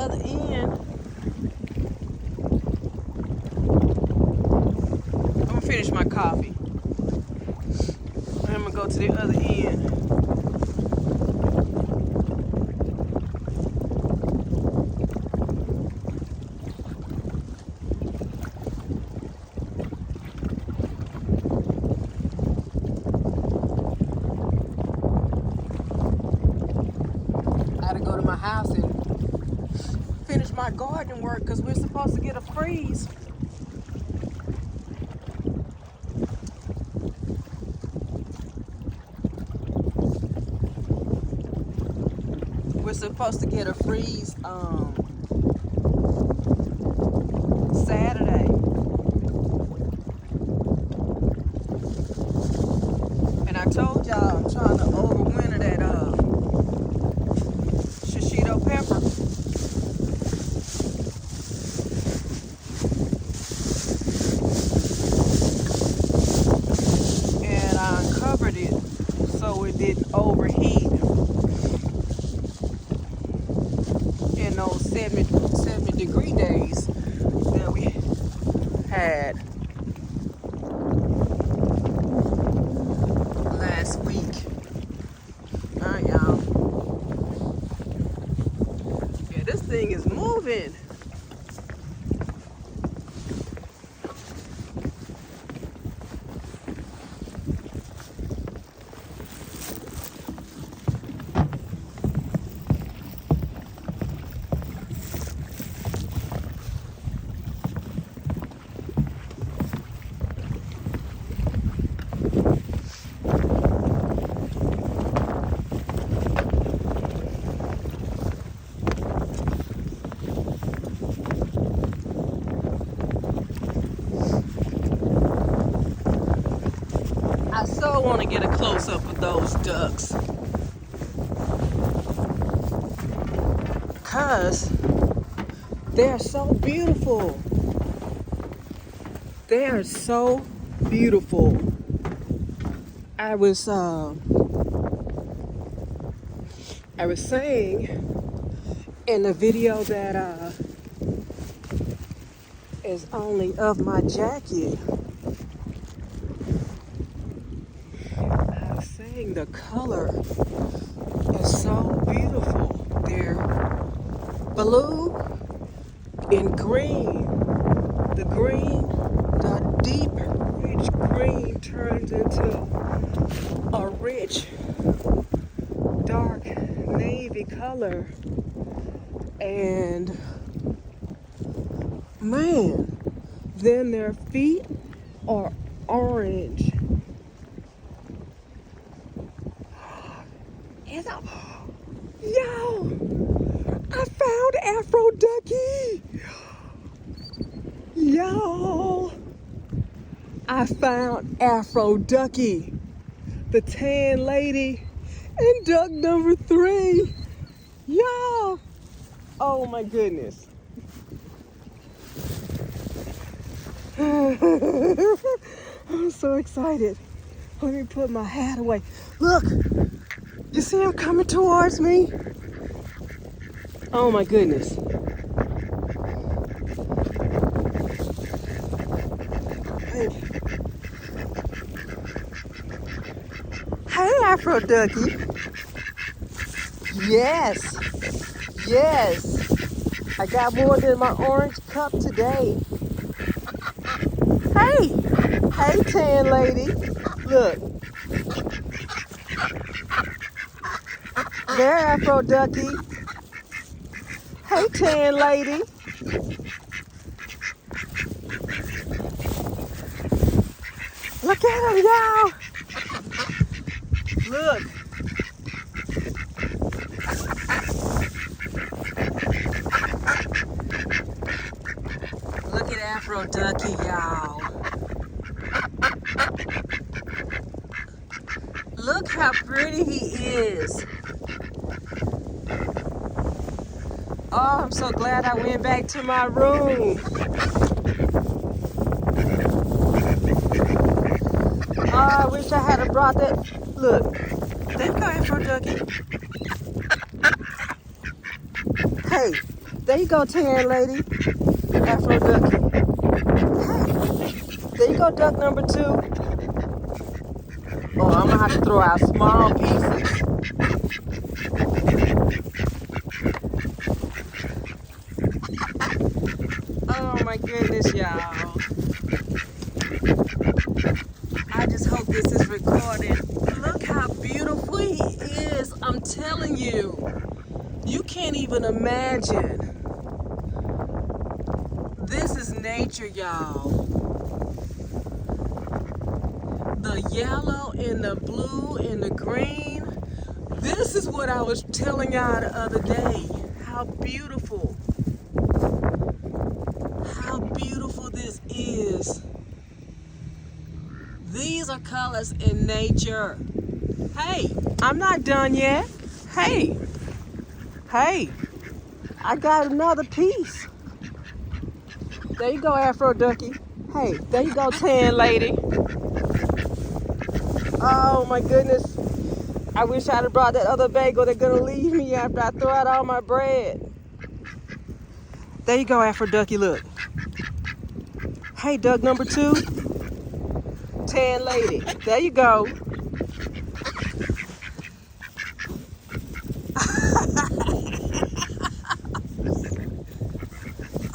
other end. I'm gonna finish my coffee. I'm gonna go to the other end. I gotta go to my house and finish my garden work because we're supposed to get a freeze. We're supposed to get a freeze Saturday. And I told y'all I'm trying to overwinter that shishito pepper. And I uncovered it so it didn't overheat in those 70-degree days that we had last week. Alright, y'all. Yeah, this thing is moving. I so want to get a close-up of those ducks because they're so beautiful. They are so beautiful. I was saying in the video that is only of my jacket. The color is so beautiful. They're blue and green. The green, the deep, rich green turns into a rich, dark navy color. And man, then their feet are orange. Yo, I found Afro Ducky. Yo, I found Afro Ducky, the tan lady, and duck number 3. Yo, oh my goodness. I'm so excited. Let me put my hat away. Look. You see him coming towards me? Oh my goodness. Hey, Afro Ducky. Yes. Yes. I got more than my orange cup today. Hey. Hey, tan lady. Look. There, Afro Ducky. Hey, tan lady. Look at him, y'all. Look. Look at Afro Ducky, y'all. Look how pretty he is. Oh, I'm so glad I went back to my room. Oh, I wish I had brought that. Look, there you go, Afro Ducky. Hey, There you go, tan lady. Afro ducky. Hey, there you go, duck number 2. Oh, I'm gonna have to throw out small pieces. Oh my goodness, y'all. I just hope this is recorded. Look how beautiful he is. I'm telling you. You can't even imagine. This is nature, y'all. The yellow and the blue and the green. This is what I was telling y'all the other day. How beautiful. How beautiful this is. These are colors in nature. Hey, I'm not done yet. Hey, I got another piece. There you go, Afro Ducky. Hey, there you go, tan lady. Oh my goodness. I wish I'd have brought that other bagel. They're gonna leave me after I throw out all my bread. There you go, Afro Ducky, look. Hey, Doug number 2. Tan lady. There you go.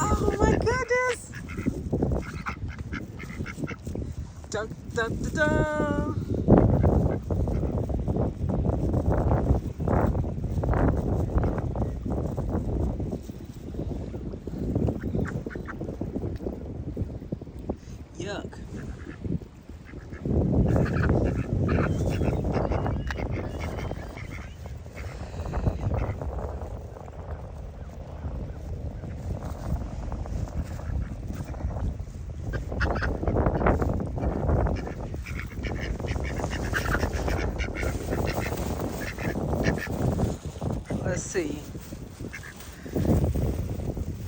Oh my goodness. Dun, dun, dun, dun. Yuck. Let's see.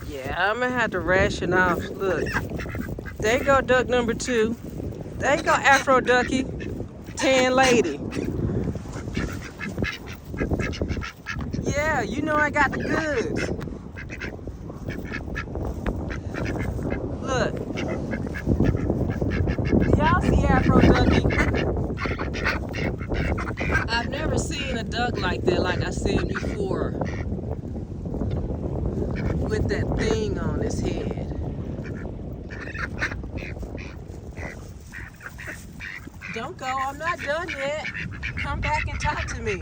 Yeah, I'm gonna have to ration off. Look. There you go, duck number 2. There you go, Afro Ducky. Tan lady. Yeah, you know I got the goods. Look. Y'all see Afro Ducky? I've never seen a duck like that, like I said before. With that thing on his head. Don't go, I'm not done yet. Come back and talk to me.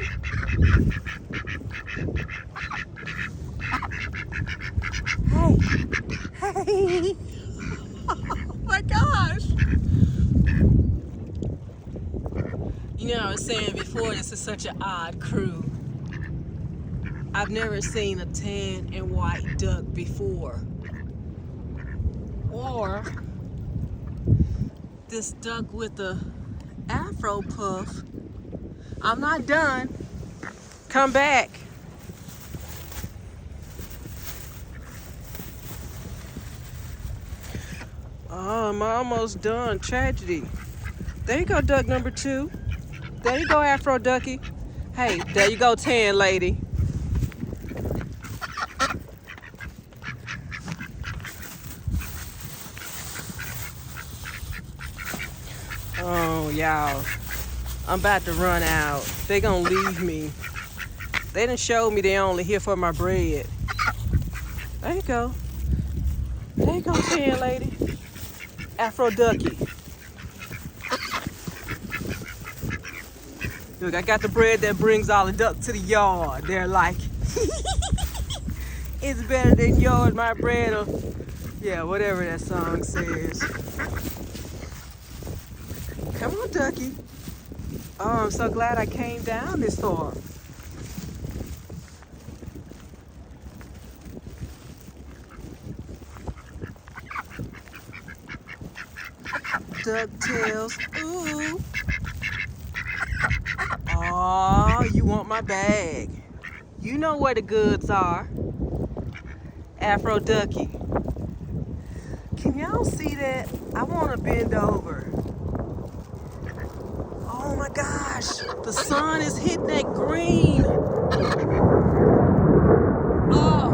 Hey. Oh my gosh. You know, I was saying before, this is such an odd crew. I've never seen a tan and white duck before. Or this duck with the Afro puff. I'm not done. Come back. Oh, I'm almost done. Tragedy. There you go, duck number 2. There you go, Afro Ducky. Hey, there you go, tan lady. Oh, y'all. I'm about to run out. They gonna leave me. They done showed me they only here for my bread. There you go. There you go, tan lady. Afro Ducky. Look, I got the bread that brings all the ducks to the yard. They're like, it's better than yours, my bread. Or, yeah, whatever that song says. Come on, Ducky. Oh, I'm so glad I came down this far. DuckTales. Ooh. Oh, you want my bag. You know where the goods are. Afro Ducky. Can y'all see that? I want to bend over. Oh my gosh. The sun is hitting that green. Oh,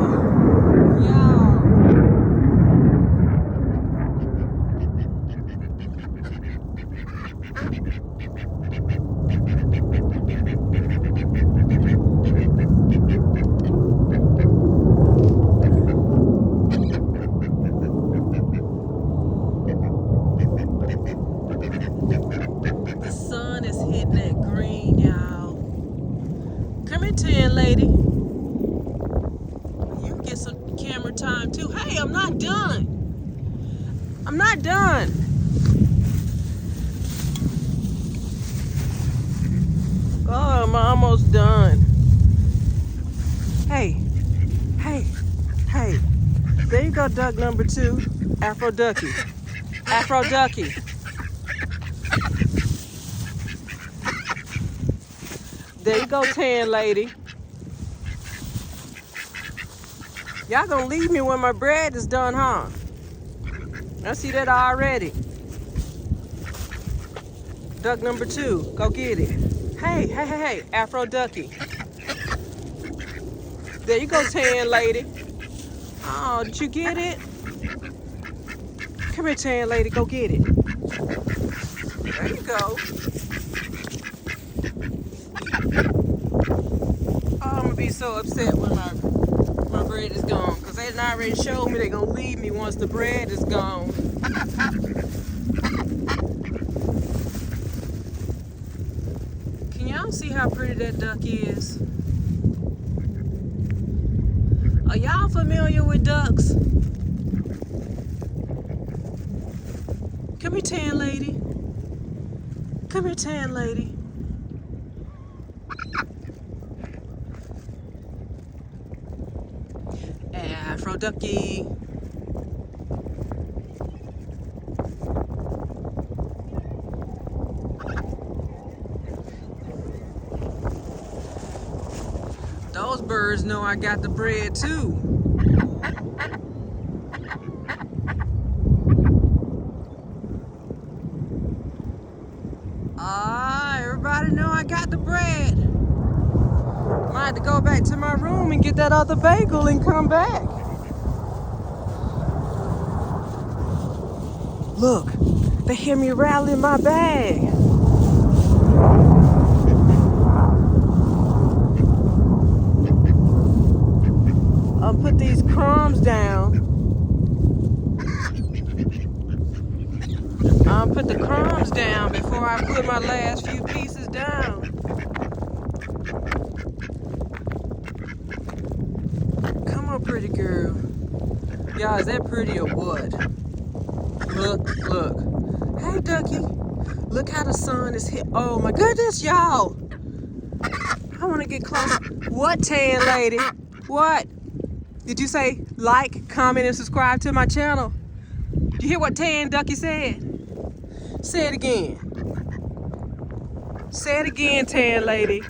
hitting that green, y'all. Come here, tan lady. You get some camera time too. Hey, I'm not done. I'm not done. Oh, I'm almost done. Hey, hey, hey. There you go, duck number 2. Afro Ducky. Afro Ducky. There you go, tan lady. Y'all gonna leave me when my bread is done, huh? I see that already. Duck number 2, go get it. Hey, hey, hey, hey, Afro Ducky. There you go, tan lady. Oh, did you get it? Come here, tan lady, go get it. There you go. Oh, I'm gonna be so upset when my bread is gone, because they done already showed me they're gonna leave me once the bread is gone. Can y'all see how pretty that duck is? Are y'all familiar with ducks? Come here, tan lady. Come here, tan lady. Afro Ducky. Those birds know I got the bread too. Everybody know I got the bread. Might have to go back to my room and get that other bagel and come back. Look, they hear me rattling my bag. Put these crumbs down. Put the crumbs down before I put my last few pieces down. Come on, pretty girl. Y'all, is that pretty or what? Look, look. Hey, Ducky. Look how the sun is hit. Oh my goodness, y'all. I want to get close. What, tan lady? What? Did you say like, comment, and subscribe to my channel? Did you hear what Tan Ducky said? Say it again. Say it again, tan lady.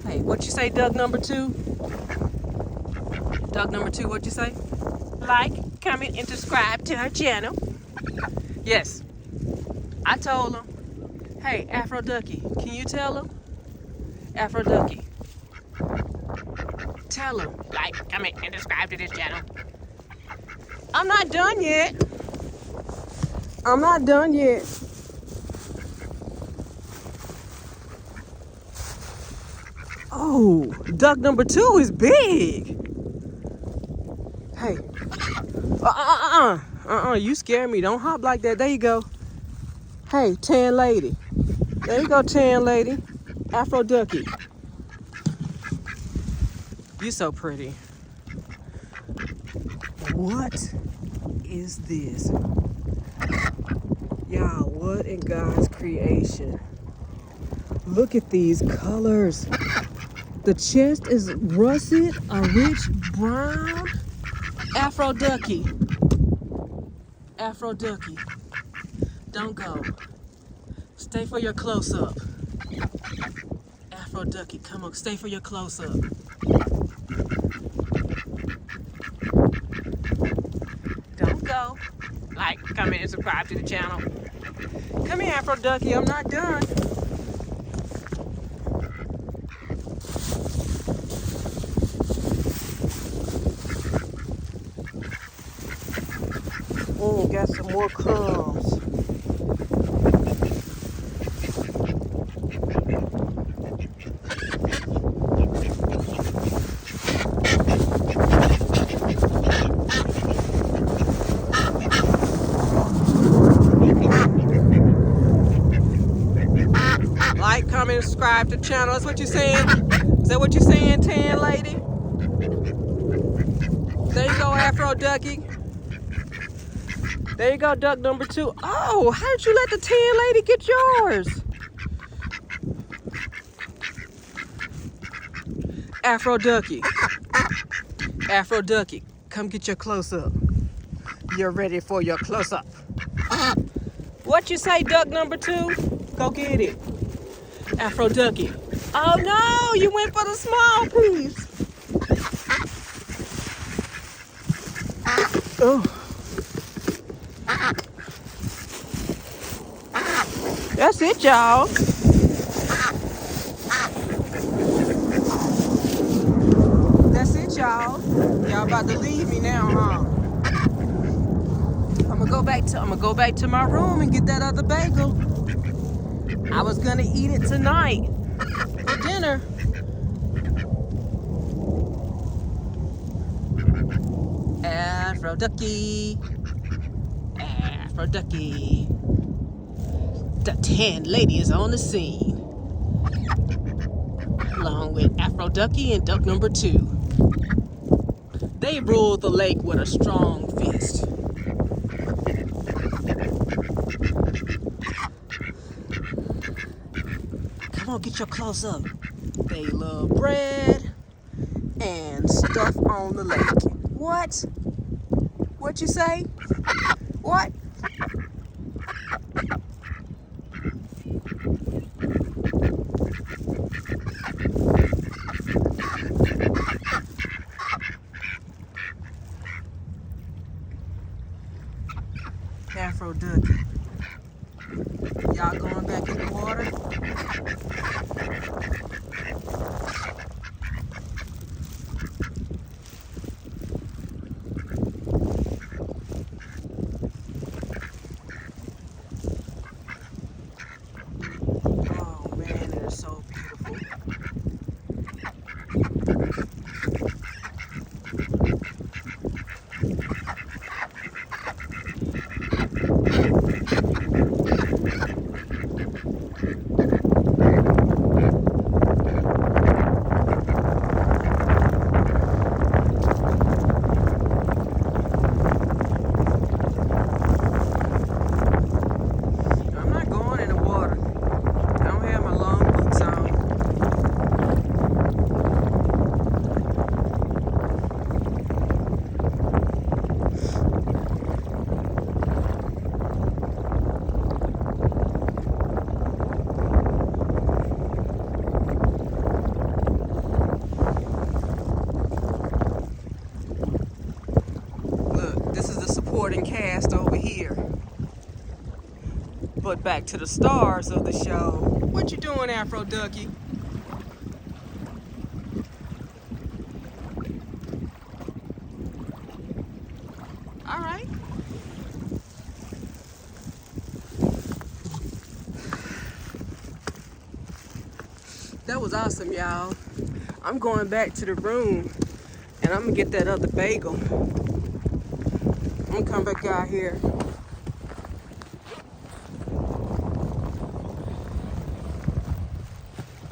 Hey, what you say, duck number 2? Duck number 2, what you say? Like, comment, and subscribe to her channel. Yes. I told him. Hey, Afro Ducky, can you tell him? Afro Ducky. Tell him. Like, comment, and subscribe to this channel. I'm not done yet. I'm not done yet. Oh, duck number 2 is big. Hey. You scare me. Don't hop like that. There you go. Hey, tan lady. There you go, tan lady. Afro Ducky. You so pretty. What is this? Y'all, what in God's creation? Look at these colors. The chest is russet, a rich brown. Afro Ducky. Afro Ducky. Don't go. Stay for your close-up. Afro Ducky, come on, stay for your close-up. Don't go. Like, comment, and subscribe to the channel. Come here, Afro Ducky, I'm not done. Oh, got some more crumbs. comment, and subscribe to the channel. That's what you're saying? Is that what you're saying, tan lady? There you go, Afro Ducky. There you go, duck number 2. Oh, how did you let the tan lady get yours? Afro Ducky. Afro Ducky, come get your close-up. You're ready for your close-up. What you say, duck number 2? Go get it. Afro Ducky. Oh no, you went for the small piece. Oh. That's it, y'all. That's it, y'all. Y'all about to leave me now, huh? I'm gonna go back to my room and get that other bagel. I was gonna eat it tonight for dinner. Afro Ducky. Afro Ducky. The tan lady is on the scene. Along with Afro Ducky and duck number 2. They ruled the lake with a strong fist. Come on, get your close up. They love bread and stuff on the lake. What? What you say? What? Afro Ducky. Y'all going back in the water? Oh man, it is so beautiful. Cast over here. But back to the stars of the show. What you doing, Afro Ducky? All right. That was awesome, y'all. I'm going back to the room and I'm gonna get that other bagel. I'm gonna come back out here.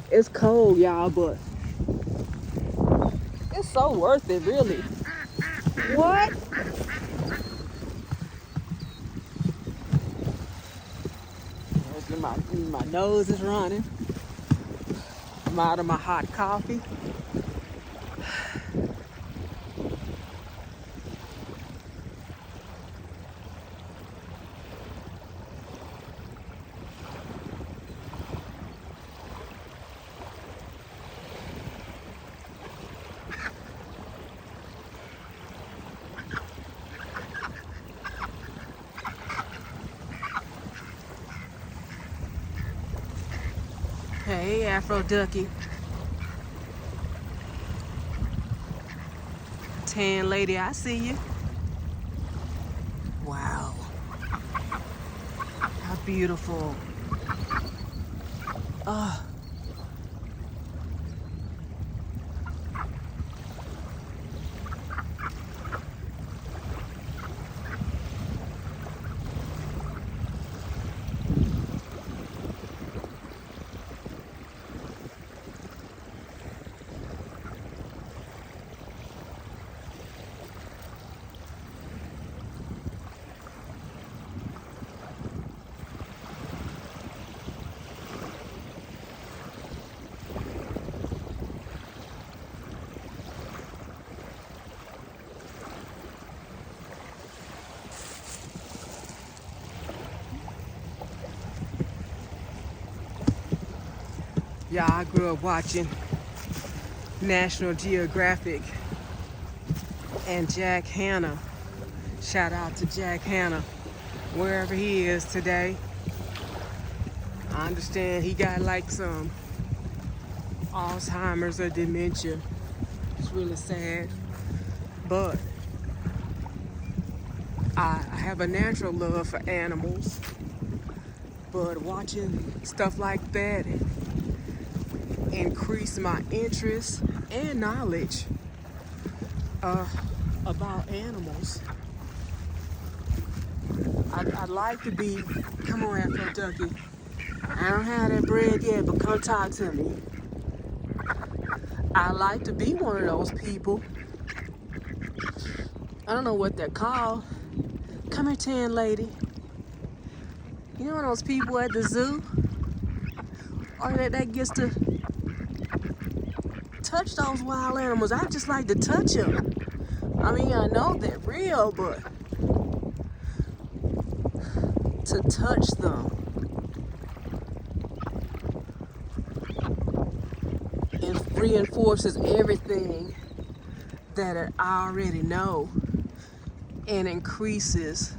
It's cold, y'all, but it's so worth it, really. What? My nose is running. I'm out of my hot coffee. Hey, Afro Ducky. Tan lady, I see you. Wow. How beautiful. Oh. Yeah, I grew up watching National Geographic and Jack Hanna. Shout out to Jack Hanna, wherever he is today. I understand he got like some Alzheimer's or dementia. It's really sad. But I have a natural love for animals. But watching stuff like that increased my interest and knowledge about animals. I'd like to be, come on Afro Ducky. I don't have that bread yet, but come talk to me. I like to be one of those people. I don't know what they're called. Come here, tan lady. You know those people at the zoo? Or that gets to touch those wild animals. I just like to touch them. I mean, I know they're real, but to touch them and reinforces everything that I already know and increases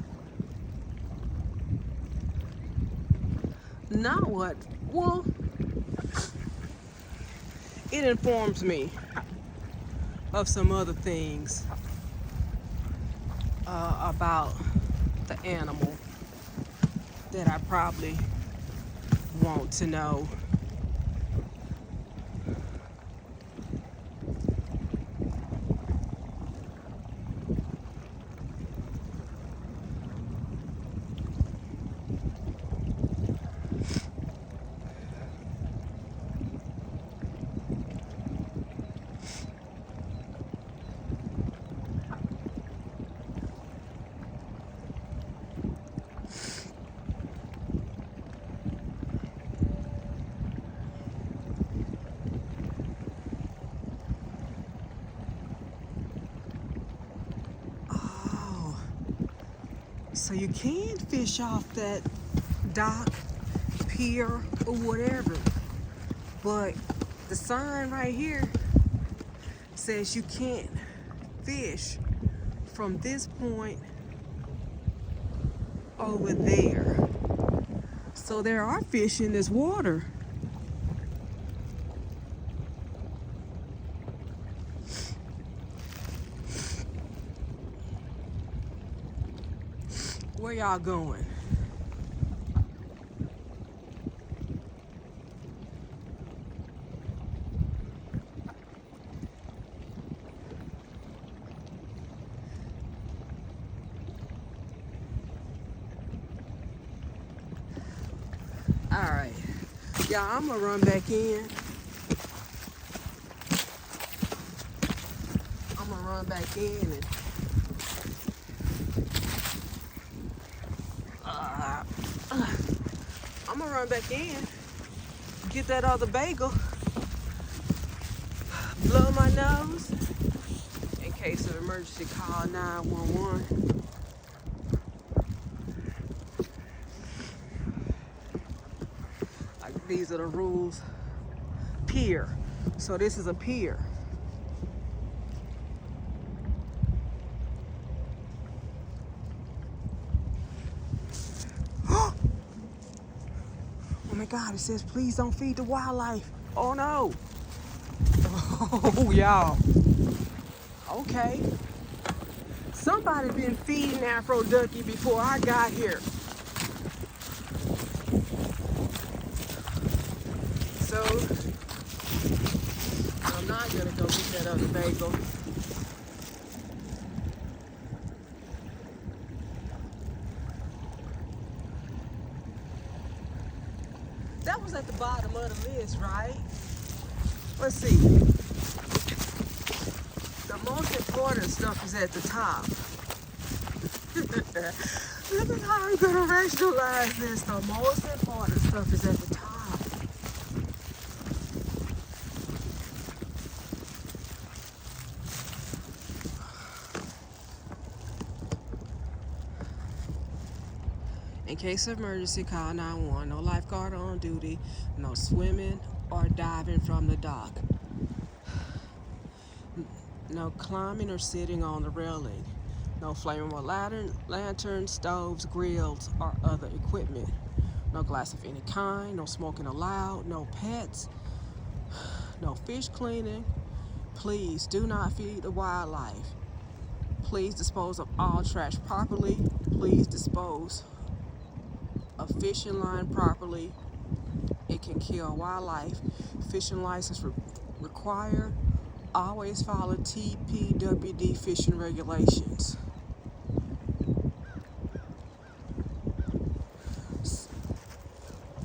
not what, well, it informs me of some other things about the animal that I probably want to know. So you can fish off that dock, pier, or whatever. But the sign right here says you can't fish from this point over there. So there are fish in this water. Where y'all going? All right, y'all, I'm gonna run back in. I'm gonna run back in and I'm gonna run back in, get that other bagel, blow my nose, in case of emergency, call 911. Like, these are the rules. Pier. So this is a pier. Oh my God, it says, please don't feed the wildlife. Oh no. Oh, y'all. Okay. Somebody been feeding Afro Ducky before I got here. So, I'm not gonna go get that other bagel. That was at the bottom of the list, right? Let's see. The most important stuff is at the top. Look at how I'm gonna rationalize this. The most important stuff is at the top. In case of emergency, call 911. No lifeguard on duty. No swimming or diving from the dock. No climbing or sitting on the railing. No flammable lanterns, stoves, grills, or other equipment. No glass of any kind. No smoking allowed. No pets. No fish cleaning. Please do not feed the wildlife. Please dispose of all trash properly. Please dispose of fishing line properly. It can kill wildlife. Fishing license required. Always follow TPWD fishing regulations.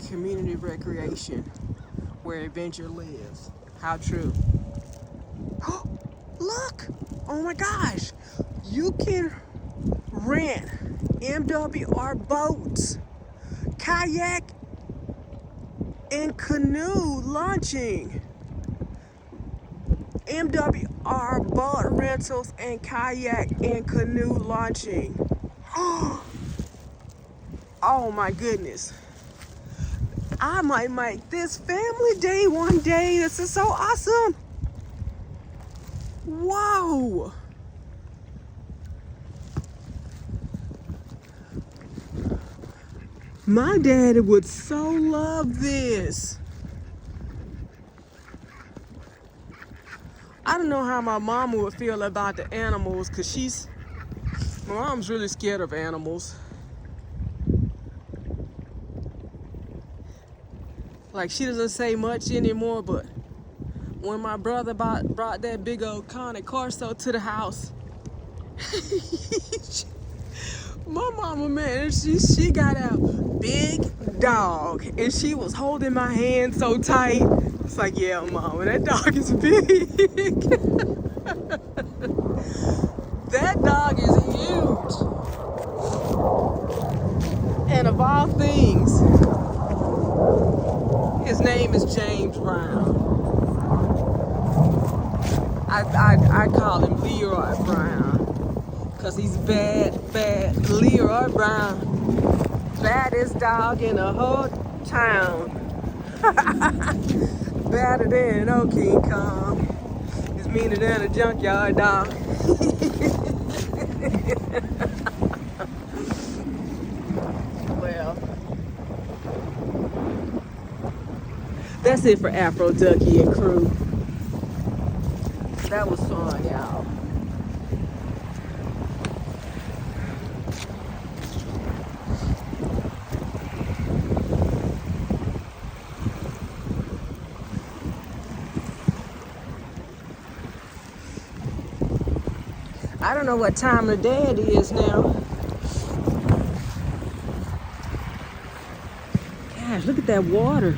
Community recreation, where adventure lives. How true. Look! Oh my gosh! You can rent MWR boats, kayak, and canoe launching. MWR boat rentals and kayak and canoe launching. Oh my goodness. I might make this family day one day. This is so awesome. Whoa. My daddy would so love this. I don't know how my mama would feel about the animals, because my mom's really scared of animals. Like, she doesn't say much anymore, but when my brother brought that big old Cane Corso to the house, my mama, man, she got a big dog, and she was holding my hand so tight. It's like, yeah, mama, that dog is big. That dog is huge. And of all things, his name is James Brown. I call him Leroy Brown, because he's bad. Leroy Brown. Baddest dog in the whole town. Badder than old King Kong. He's meaner than a junkyard dog. Well, that's it for Afro Ducky and crew. That was fun, y'all. I don't know what time of day it is now. Gosh, look at that water.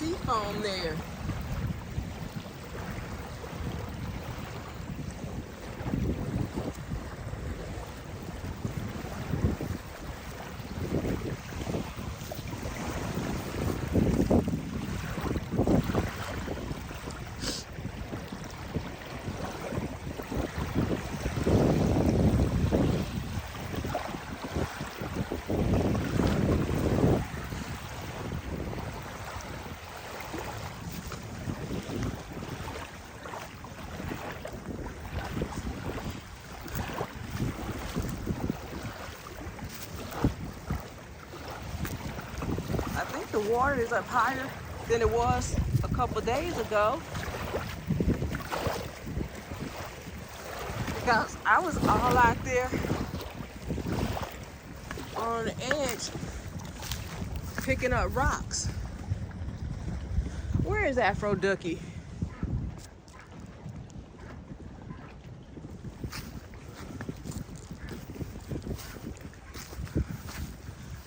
sea foam there. I think the water is up higher than it was a couple days ago. Because I was all out there on the edge picking up rocks. Where is Afro Ducky?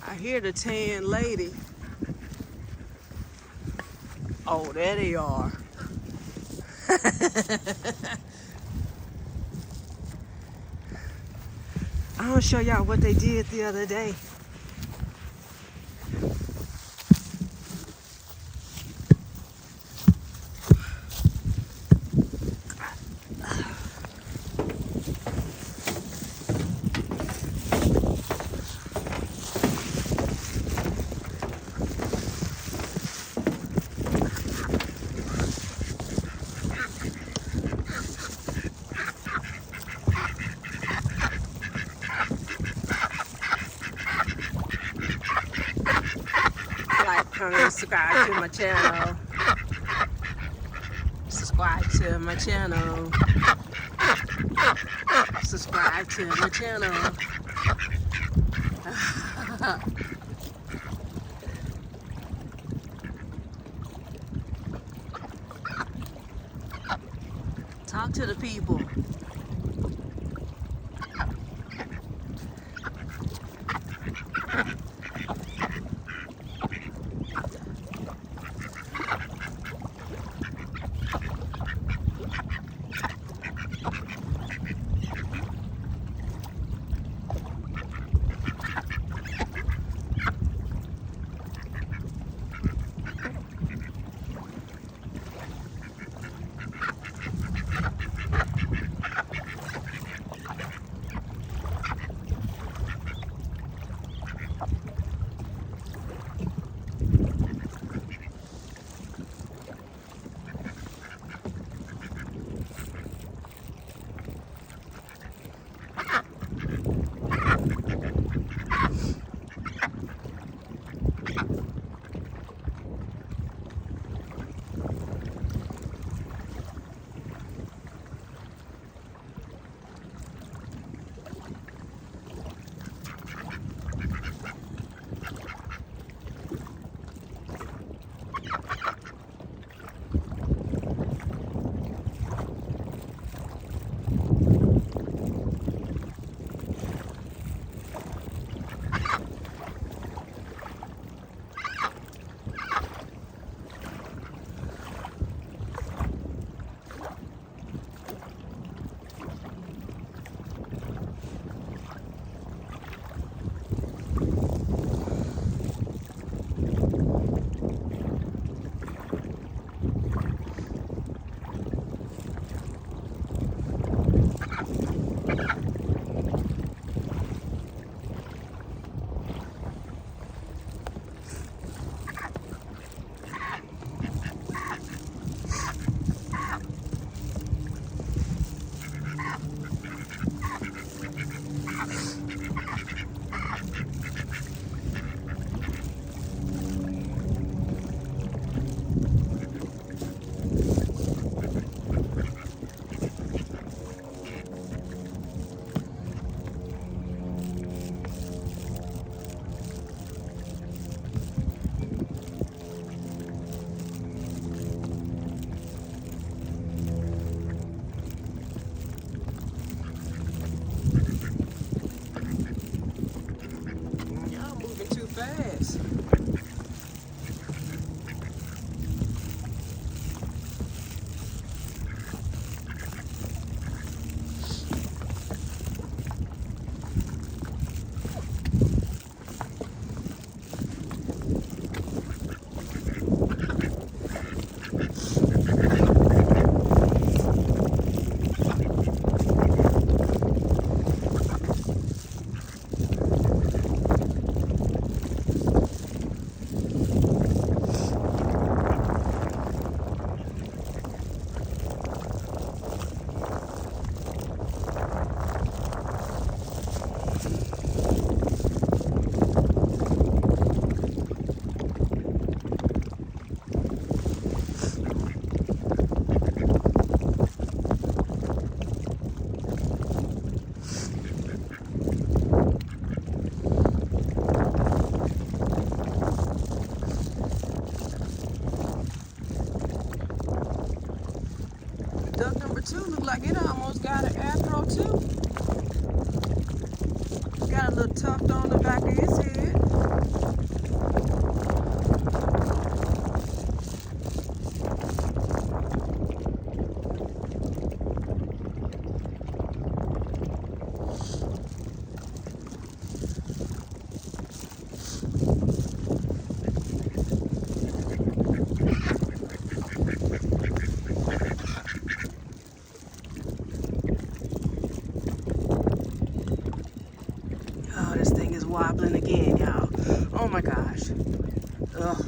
I hear the tan lady. Oh, there they are. I'm gonna show y'all what they did the other day. Like, comment, and subscribe to my channel. Subscribe to my channel. Subscribe to my channel. Talk to the people. Duck number 2 look like it almost got an afro too. Got a little tuft on the back of his head. Oh, this thing is wobbling again, y'all. Oh my gosh. Ugh.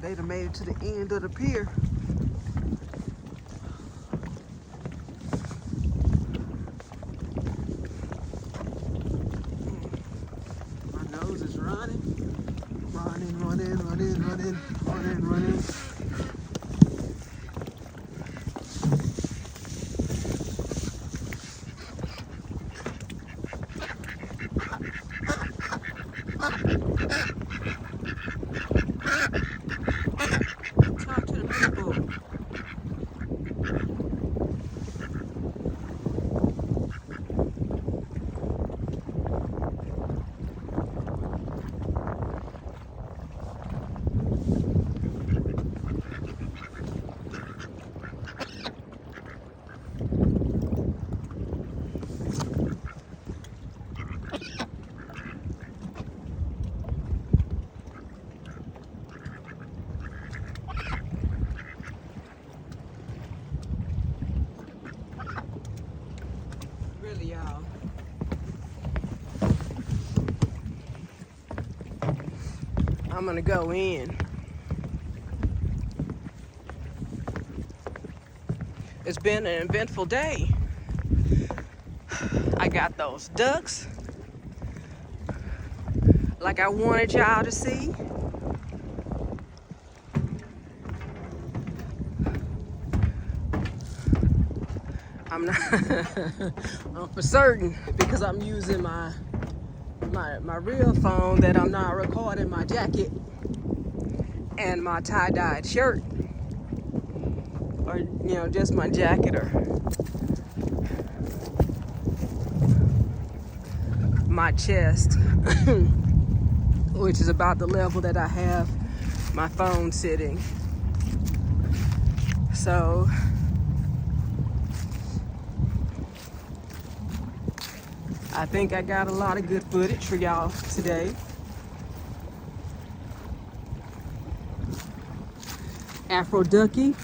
They done made it to the end of the pier. My nose is running. Running. Talk to the people. Really, y'all. I'm gonna go in. It's been an eventful day. I got those ducks like I wanted y'all to see. I'm not I'm for certain because I'm using my real phone that I'm not recording my jacket and my tie-dyed shirt, or you know, just my jacket or my chest, which is about the level that I have my phone sitting. So I think I got a lot of good footage for y'all today. Afro Ducky,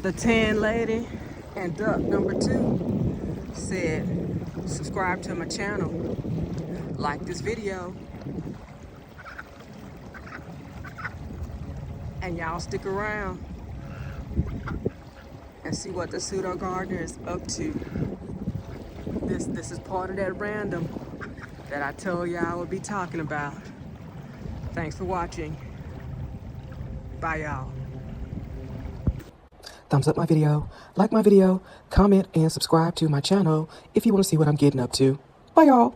the tan lady, and duck number 2 said, subscribe to my channel, like this video, and y'all stick around and see what the pseudo gardener is up to. This is part of that random that I told y'all I would be talking about. Thanks for watching. Bye, y'all. Thumbs up my video, like my video, comment, and subscribe to my channel if you want to see what I'm getting up to. Bye, y'all.